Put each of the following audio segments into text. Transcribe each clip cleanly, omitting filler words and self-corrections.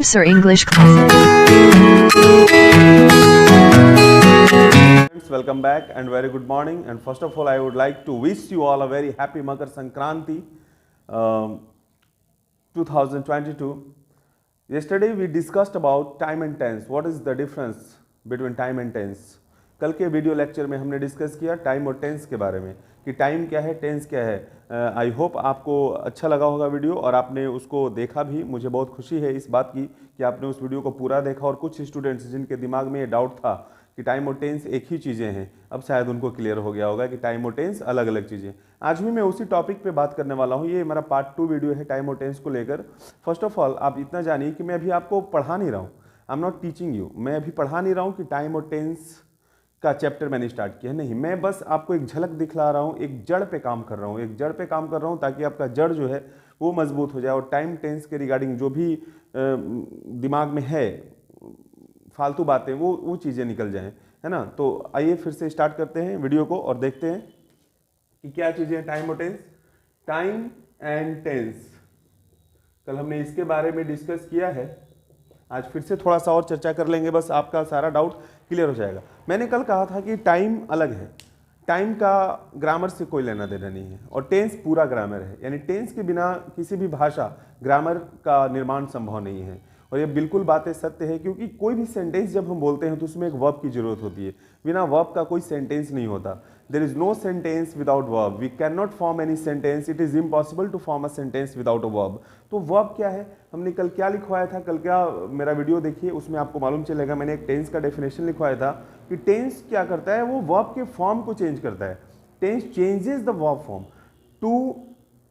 Sir English class. Friends, welcome back and very good morning. And first of all, I would like to wish you all a very happy Makar Sankranti 2022. Yesterday we discussed about time and tense. What is the difference between time and tense? कल के video lecture में हमने discuss किया time और tense के बारे में कि टाइम क्या है, टेंस क्या है। आई होप आपको अच्छा लगा होगा वीडियो और आपने उसको देखा भी। मुझे बहुत खुशी है इस बात की कि आपने उस वीडियो को पूरा देखा और कुछ स्टूडेंट्स जिनके दिमाग में ये डाउट था कि टाइम और टेंस एक ही चीज़ें हैं, अब शायद उनको क्लियर हो गया होगा कि टाइम और टेंस अलग अलग चीज़ें। आज भी मैं उसी टॉपिक पे बात करने वाला हूँ। ये मेरा पार्ट 2 वीडियो है टाइम और टेंस को लेकर। फर्स्ट ऑफ ऑल आप इतना जानिए कि मैं अभी आपको पढ़ा नहीं रहा हूँ, I am not teaching you. मैं अभी पढ़ा नहीं रहा हूँ कि टाइम और टेंस का चैप्टर मैंने स्टार्ट किया है, नहीं। मैं बस आपको एक झलक दिखला रहा हूँ, एक जड़ पे काम कर रहा हूँ, एक जड़ पे काम कर रहा हूँ ताकि आपका जड़ जो है वो मजबूत हो जाए और टाइम टेंस के रिगार्डिंग जो भी दिमाग में है फालतू बातें वो चीज़ें निकल जाएं, है ना। तो आइए फिर से स्टार्ट करते हैं वीडियो को और देखते हैं कि क्या चीज़ें हैं टाइम और टेंस। टाइम एंड टेंस कल हमने इसके बारे में डिस्कस किया है, आज फिर से थोड़ा सा और चर्चा कर लेंगे, बस आपका सारा डाउट क्लियर हो जाएगा। मैंने कल कहा था कि टाइम अलग है, टाइम का ग्रामर से कोई लेना देना नहीं है और टेंस पूरा ग्रामर है, यानी टेंस के बिना किसी भी भाषा ग्रामर का निर्माण संभव नहीं है। और ये बिल्कुल बातें सत्य है क्योंकि कोई भी सेंटेंस जब हम बोलते हैं तो उसमें एक वर्ब की जरूरत होती है, बिना वर्ब का कोई सेंटेंस नहीं होता। There is no sentence without verb, we can not form any sentence, it is impossible to form a sentence without a verb. तो वर्ब क्या है, हमने कल क्या लिखवाया था, कल क्या मेरा वीडियो देखिए उसमें आपको मालूम चलेगा। मैंने एक टेंस का डेफिनेशन लिखवाया था कि टेंस क्या करता है, वो वर्ब के फॉर्म को चेंज करता है। Tense changes the verb form to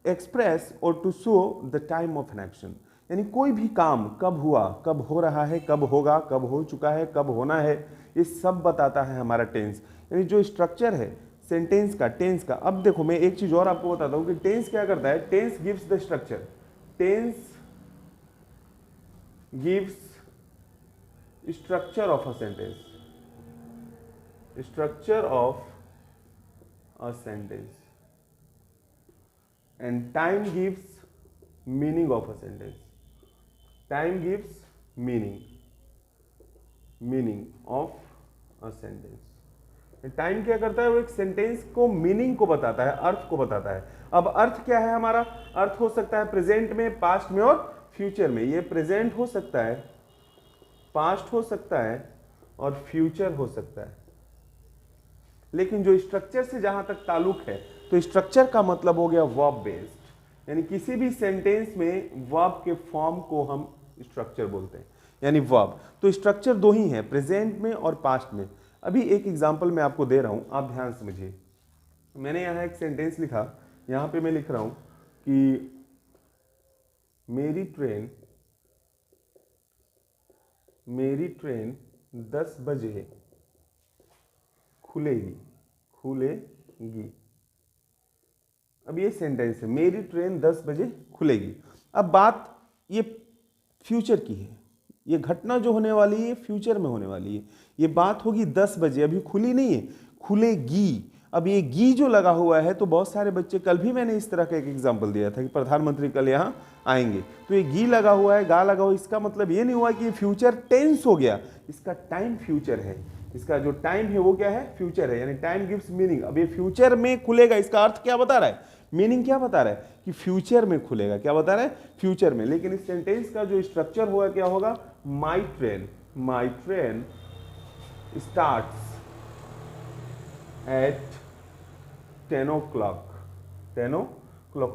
express और to show the time of an action, यानी कोई भी काम कब हुआ, कब हो रहा है, कब होगा, कब हो चुका है, कब होना है, ये सब बताता है हमारा टेंस। यानी जो स्ट्रक्चर है सेंटेंस का, टेंस का। अब देखो मैं एक चीज और आपको बताता हूं कि टेंस क्या करता है। Tense gives the structure, tense gives structure of a sentence, structure of a sentence, and time gives meaning of a sentence. Time gives meaning of a sentence. Time क्या करता है, वो एक सेंटेंस को मीनिंग को बताता है, अर्थ को बताता है। अब अर्थ क्या है हमारा, अर्थ हो सकता है प्रेजेंट में, पास्ट में और फ्यूचर में। ये प्रेजेंट हो सकता है, पास्ट हो सकता है और फ्यूचर हो सकता है। लेकिन जो स्ट्रक्चर से जहां तक ताल्लुक है, तो स्ट्रक्चर का मतलब हो गया वर्ब बेस्ड, यानी किसी भी सेंटेंस में वर्ब के फॉर्म को हम स्ट्रक्चर बोलते हैं, यानी वर्ब। तो स्ट्रक्चर दो ही है, प्रेजेंट में और पास्ट में। अभी एक एग्जांपल मैं आपको दे रहा हूं, आप ध्यान समझिए। मैंने यहां एक सेंटेंस लिखा, यहां पे मैं लिख रहा हूं कि मेरी ट्रेन 10 बजे खुलेगी। अब ये सेंटेंस है, मेरी ट्रेन 10 बजे खुलेगी। अब बात ये फ्यूचर की है, ये घटना जो होने वाली है फ्यूचर में होने वाली है। ये बात होगी 10 बजे, अभी खुली नहीं है, खुलेगी। अब ये गी जो लगा हुआ है, तो बहुत सारे बच्चे, कल भी मैंने इस तरह का एक एग्जांपल दिया था कि प्रधानमंत्री कल यहाँ आएंगे, तो ये गी लगा हुआ है, गा लगा हुआ है, इसका मतलब ये नहीं हुआ कि ये फ्यूचर टेंस हो गया, इसका टाइम फ्यूचर है। इसका जो टाइम है वो क्या है, फ्यूचर है, यानी टाइम गिव्स मीनिंग। अब ये फ्यूचर में खुलेगा, इसका अर्थ क्या बता रहा है, मीनिंग क्या बता रहा है कि फ्यूचर में खुलेगा। क्या बता रहा है, फ्यूचर में। लेकिन इस सेंटेंस का जो स्ट्रक्चर होगा क्या होगा, my train starts at 10 o'clock।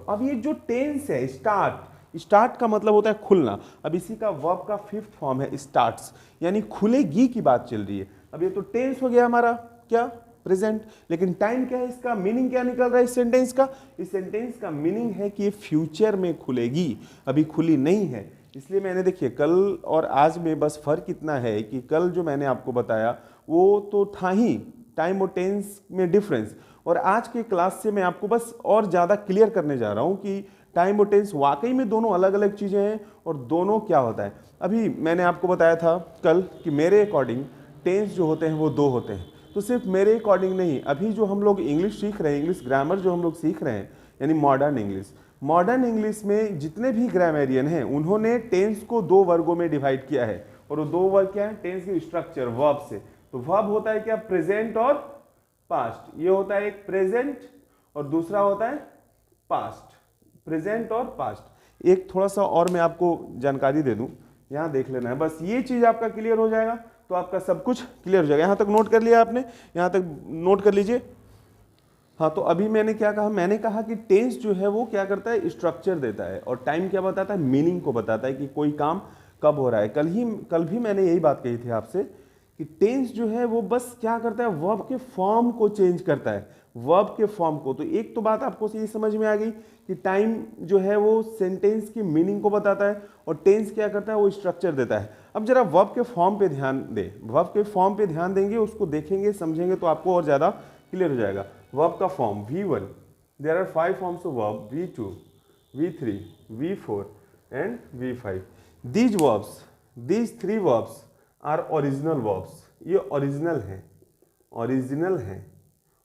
अब ये जो टेंस है, स्टार्ट का मतलब होता है खुलना। अब इसी का वर्ब का 5th फॉर्म है स्टार्ट्स, यानी खुलेगी की बात चल रही है। अब ये तो टेंस हो गया हमारा क्या, प्रेजेंट। लेकिन टाइम क्या है, इसका मीनिंग क्या निकल रहा है इस सेंटेंस का, इस सेंटेंस का मीनिंग है कि ये फ्यूचर में खुलेगी, अभी खुली नहीं है। इसलिए मैंने, देखिए कल और आज में बस फर्क इतना है कि कल जो मैंने आपको बताया वो तो था ही टाइम और टेंस में डिफरेंस, और आज के क्लास से मैं आपको बस और ज़्यादा क्लियर करने जा रहा हूँ कि टाइम और टेंस वाकई में दोनों अलग अलग चीज़ें हैं और दोनों क्या होता है। अभी मैंने आपको बताया था कल कि मेरे अकॉर्डिंग टेंस जो होते हैं वो दो होते हैं, तो सिर्फ मेरे अकॉर्डिंग नहीं, अभी जो हम लोग इंग्लिश सीख रहे हैं, इंग्लिश ग्रामर जो हम लोग सीख रहे हैं, यानी मॉडर्न इंग्लिश, मॉडर्न इंग्लिश में जितने भी ग्रामेरियन हैं उन्होंने टेंस को दो वर्गों में डिवाइड किया है, और वो दो वर्ग क्या है टेंस के स्ट्रक्चर वर्ब से। तो वर्ब होता है क्या, प्रेजेंट और पास्ट। ये होता है एक प्रेजेंट और दूसरा होता है पास्ट, प्रेजेंट और पास्ट। एक थोड़ा सा और मैं आपको जानकारी दे दूं, यहाँ देख लेना है, बस ये चीज आपका क्लियर हो जाएगा तो आपका सब कुछ क्लियर हो जाएगा। यहाँ तक नोट कर लिया आपने, यहाँ तक नोट कर लीजिए। हाँ, तो अभी मैंने क्या कहा, मैंने कहा कि टेंस जो है वो क्या करता है, स्ट्रक्चर देता है, और टाइम क्या बताता है, मीनिंग को बताता है कि कोई काम कब हो रहा है। कल भी मैंने यही बात कही थी आपसे कि टेंस जो है वो बस क्या करता है, वर्ब के फॉर्म को चेंज करता है, वर्ब के फॉर्म को। तो एक तो बात आपको ये समझ में आ गई कि टाइम जो है वो सेंटेंस की मीनिंग को बताता है, और टेंस क्या करता है, वो स्ट्रक्चर देता है। अब जरा वर्ब के फॉर्म पे ध्यान दें, वर्ब के फॉर्म पे ध्यान देंगे, उसको देखेंगे समझेंगे तो आपको और ज़्यादा क्लियर हो जाएगा। वर्ब का form V1, there are 5 forms of verb, V2, V3, V4 and V5। These verbs, these 3 verbs are original verbs. ये ओरिजिनल हैं, ओरिजिनल हैं,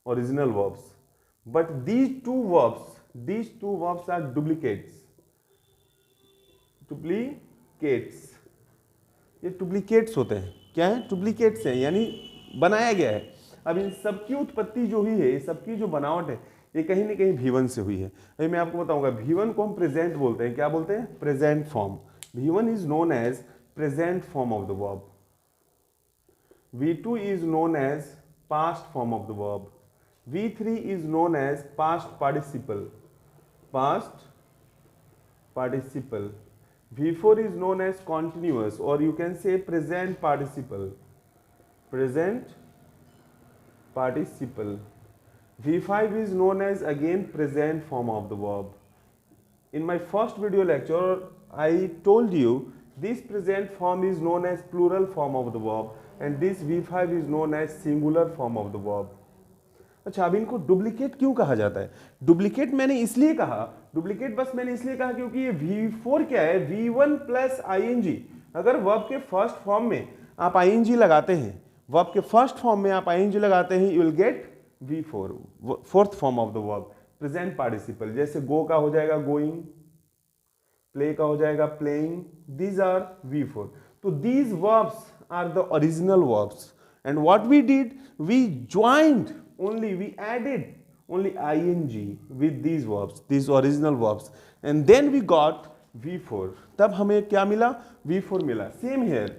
original verbs. But these two verbs are duplicates, duplicates. ये duplicates होते हैं। क्या है, duplicates हैं, यानी बनाया गया है। अब इन सबकी उत्पत्ति जो हुई है, ये सबकी जो बनावट है, ये कहीं ना कहीं V1 से हुई है। अभी मैं आपको बताऊंगा, V1 को हम प्रेजेंट बोलते हैं। क्या बोलते हैं, present form. V1 is known as present form of the verb. V2 is known as past form of the verb. V3 is known as past participle. Past participle. V4 is known as continuous, or you can say present participle. Present participle. V5 is known as again present form of the verb. In my first video lecture, I told you this present form is known as plural form of the verb, and this V5 is known as singular form of the verb. अच्छा, अब इनको duplicate क्यों कहा जाता है? Duplicate मैंने इसलिए कहा, डुप्लीकेट बस मैंने इसलिए कहा क्योंकि ये V4 क्या है, V1 प्लस ING। अगर वर्ब के फर्स्ट फॉर्म में आप ING लगाते हैं, वर्ब के फर्स्ट फॉर्म में आप ING लगाते हैं, you will get V4, fourth form of the verb, present participle. जैसे गो का हो जाएगा गोइंग, प्ले का हो जाएगा प्लेइंग, दीज आर V4। तो these verbs are the original verbs, and what we did, we joined only, we added only ing with these verbs, these original verbs, and then we got V4। तब हमें क्या मिला, V4 मिला। Same here,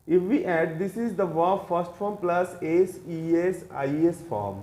if we add, this is the verb first form plus s, es, ies form।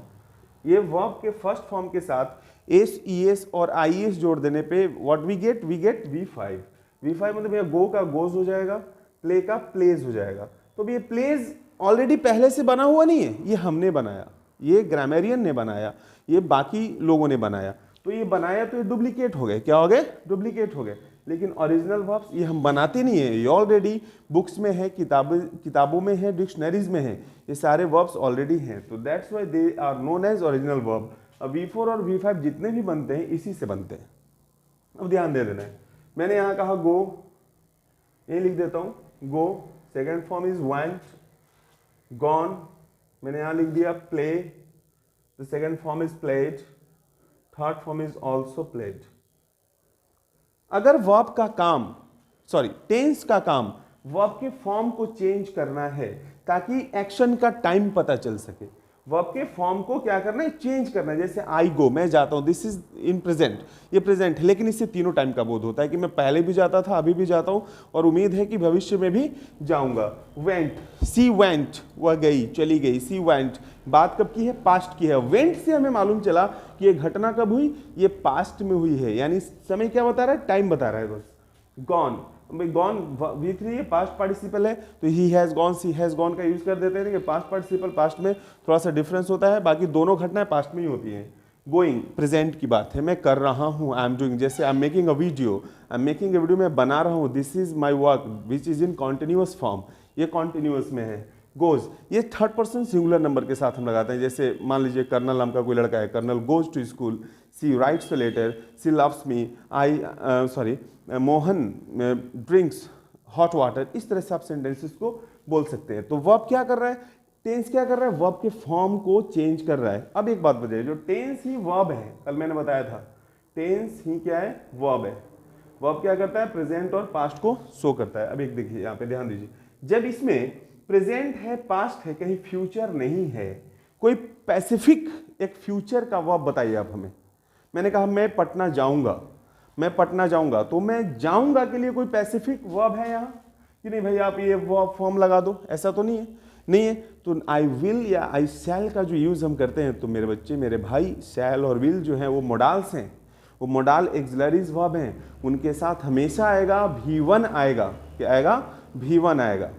ये verb के first form के साथ s, es और ies जोड़ देने पे what we get, we get V5। V5 मतलब ये go का goes हो जाएगा, प्ले का प्लेज हो जाएगा। तो ये प्लेज ऑलरेडी पहले से बना हुआ नहीं है, ये हमने बनाया, ये ग्रामेरियन ने बनाया, ये बाकी लोगों ने बनाया। तो ये बनाया तो ये डुप्लीकेट हो गए। क्या हो गए, डुप्लीकेट हो गए। लेकिन ओरिजिनल वर्ब्स ये हम बनाते नहीं है, ये ऑलरेडी बुक्स में है, किताबों में है, डिक्शनरीज में है, ये सारे वर्ब्स ऑलरेडी हैं। तो that's why they are known as original verb. अब V4 और V5 जितने भी बनते हैं इसी से बनते हैं। अब ध्यान दे देना है, मैंने यहाँ कहा गो, ये लिख देता हूँ go, second form is went, gone, मैंने यहां लिख दिया play, the second form is played, third form is also played. अगर वर्ब का काम, सॉरी टेंस का काम वर्ब के फॉर्म को चेंज करना है ताकि एक्शन का टाइम पता चल सके, वर्ब के फॉर्म को क्या करना है, चेंज करना है। जैसे आई गो, मैं जाता हूं, दिस इज इन प्रेजेंट, ये प्रेजेंट है, लेकिन इससे तीनों टाइम का बोध होता है कि मैं पहले भी जाता था, अभी भी जाता हूं, और उम्मीद है कि भविष्य में भी जाऊंगा। वेंट, सी वेंट, वह गई, चली गई, सी वेंट, बात कब की है, पास्ट की है। वेंट से हमें मालूम चला कि ये घटना कब हुई, ये पास्ट में हुई है, यानी समय क्या बता रहा है, टाइम बता रहा है बस। गॉन, गॉन V3 ये पास्ट पार्टिसिपल है, तो he has gone, she has gone का यूज कर देते हैं कि पास्ट पार्टिसिपल पास्ट में थोड़ा सा डिफरेंस होता है, बाकी दोनों घटनाएं पास्ट में ही होती हैं। गोइंग प्रेजेंट की बात है, मैं कर रहा हूँ, आई एम डूइंग। जैसे I am making a video, I am making a video, मैं बना रहा हूँ, this is my work which is in continuous form, ये कॉन्टिन्यूअस में है। गोज, ये थर्ड पर्सन सिंगुलर नंबर के साथ हम लगाते हैं। जैसे मान लीजिए कर्नल नाम का कोई लड़का है, colonel goes to school, she writes a letter, she loves me, Mohan drinks hot water. इस तरह से आप सेंटेंसेस को बोल सकते हैं। तो वर्ब क्या कर रहा है, टेंस क्या कर रहा है, वर्ब के फॉर्म को चेंज कर रहा है। अब एक बात बताइए, जो टेंस ही वर्ब है, कल मैंने बताया था टेंस ही क्या है, वर्ब है। वर्ब क्या करता है, प्रेजेंट और पास्ट को शो करता है। अब एक देखिए यहाँ पे ध्यान दीजिए, जब इसमें प्रेजेंट है, पास्ट है, कहीं फ्यूचर नहीं है, कोई स्पेसिफिक एक फ्यूचर का वर्ब बताइए आप हमें। मैंने कहा मैं पटना जाऊंगा, मैं पटना जाऊंगा, तो मैं जाऊंगा के लिए कोई स्पेसिफिक वर्ब है यहाँ कि नहीं भाई आप ये वर्ब फॉर्म लगा दो, ऐसा तो नहीं है, नहीं है। तो आई विल या आई शैल का जो यूज हम करते हैं, तो मेरे बच्चे, मेरे भाई, शैल और विल जो है वो मोडाल्स हैं, वो मोडाल एक्सिलरीज वर्ब हैं, उनके साथ हमेशा आएगा V1 आएगा। क्या आएगा, V1 आएगा।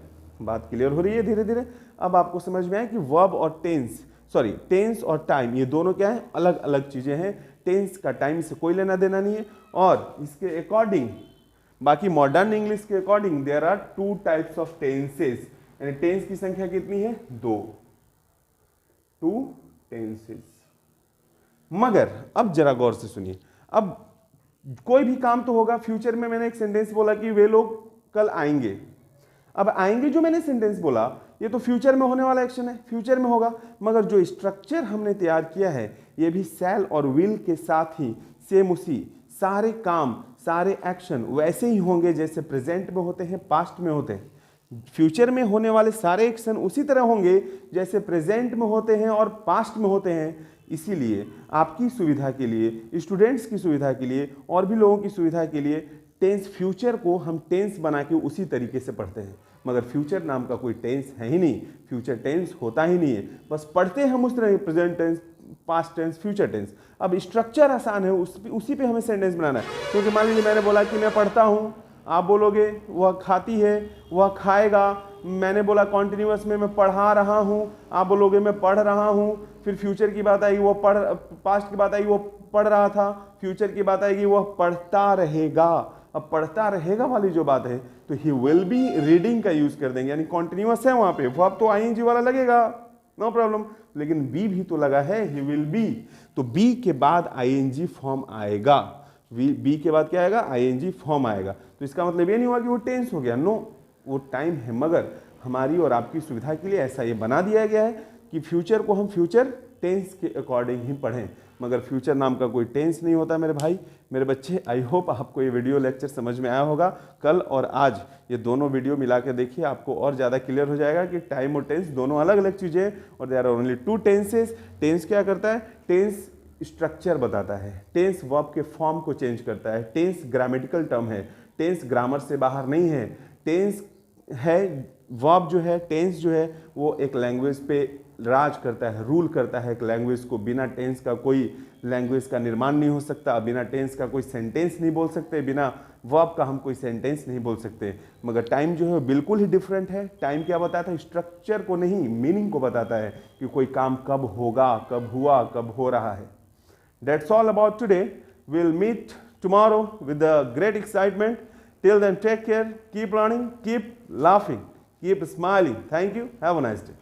बात क्लियर हो रही है धीरे धीरे। अब आपको समझ में आया कि वर्ब और टेंस और टाइम ये दोनों क्या है, अलग अलग चीजें हैं। टेंस का टाइम से कोई लेना देना नहीं है, और इसके अकॉर्डिंग, बाकी मॉडर्न इंग्लिश के according there are 2 types of tenses, यानी टेंस की संख्या कितनी है, 2 टेंसेस। मगर अब जरा गौर से सुनिए, अब कोई भी काम तो होगा फ्यूचर में। मैंने एक सेंटेंस बोला कि वे लोग कल आएंगे। अब आएंगे जो मैंने सेंटेंस बोला, ये तो फ्यूचर में होने वाला एक्शन है, फ्यूचर में होगा। मगर जो स्ट्रक्चर हमने तैयार किया है, ये भी शैल और विल के साथ ही सेम उसी सारे काम, सारे एक्शन वैसे ही होंगे जैसे प्रेजेंट में होते हैं, पास्ट में होते हैं। फ्यूचर में होने वाले सारे एक्शन उसी तरह होंगे जैसे प्रेजेंट में होते हैं और पास्ट में होते हैं। इसीलिए आपकी सुविधा के लिए, स्टूडेंट्स की सुविधा के लिए और भी लोगों की सुविधा के लिए टेंस, फ्यूचर को हम टेंस बना के उसी तरीके से पढ़ते हैं। मगर फ्यूचर नाम का कोई टेंस है ही नहीं, फ्यूचर टेंस होता ही नहीं है, बस पढ़ते हम उस तरह, present tense, past tense, future tense. अब स्ट्रक्चर आसान है, उसी पे हमें सेंटेंस बनाना है। क्योंकि मान लीजिए मैंने बोला कि मैं पढ़ता हूँ, आप बोलोगे वह खाती है, वह खाएगा। मैंने बोला कॉन्टिन्यूअस में मैं पढ़ा रहा हूँ, आप बोलोगे मैं पढ़ रहा हूँ। फिर फ्यूचर की बात आएगी, वो पास्ट की बात आएगी, वो पढ़ रहा था। फ्यूचर की बात आएगी, वह पढ़ता रहेगा। अब पढ़ता रहेगा वाली जो बात है, तो ही विल बी रीडिंग का यूज कर देंगे, यानी कॉन्टिन्यूअस है वहां पे, वो अब तो आईएनजी वाला लगेगा, नो प्रॉब्लम। लेकिन बी भी तो लगा है, ही विल बी, तो बी के बाद आईएनजी फॉर्म आएगा। बी के बाद क्या आएगा, आईएनजी फॉर्म आएगा। तो इसका मतलब ये नहीं हुआ कि वो टेंस हो गया, नो, वो टाइम है। मगर हमारी और आपकी सुविधा के लिए ऐसा ये बना दिया गया है कि फ्यूचर को हम फ्यूचर टेंस के अकॉर्डिंग ही पढ़ें, मगर फ्यूचर नाम का कोई टेंस नहीं होता मेरे भाई, मेरे बच्चे। आई होप आपको ये वीडियो लेक्चर समझ में आया होगा। कल और आज ये दोनों वीडियो मिला के देखिए, आपको और ज़्यादा क्लियर हो जाएगा कि टाइम और टेंस दोनों अलग अलग चीज़ें हैं, और there are only 2 tenses. Tense क्या करता है, टेंस स्ट्रक्चर बताता है, टेंस वर्ब के फॉर्म को चेंज करता है, टेंस ग्रामेटिकल टर्म है, टेंस ग्रामर से बाहर नहीं है। टेंस है, वर्ब जो है, टेंस जो है, वो एक लैंग्वेज पे राज करता है, रूल करता है एक लैंग्वेज को। बिना टेंस का कोई लैंग्वेज का निर्माण नहीं हो सकता, बिना टेंस का कोई सेंटेंस नहीं बोल सकते, बिना वर्ब का हम कोई सेंटेंस नहीं बोल सकते। मगर टाइम जो है बिल्कुल ही डिफरेंट है। टाइम क्या बताता है, स्ट्रक्चर को नहीं, मीनिंग को बताता है कि कोई काम कब होगा, कब हुआ, कब हो रहा है। That's all about today. We'll meet tomorrow with a great excitement. Till then, take care, keep learning, keep laughing, keep smiling. Thank you. Have a nice day.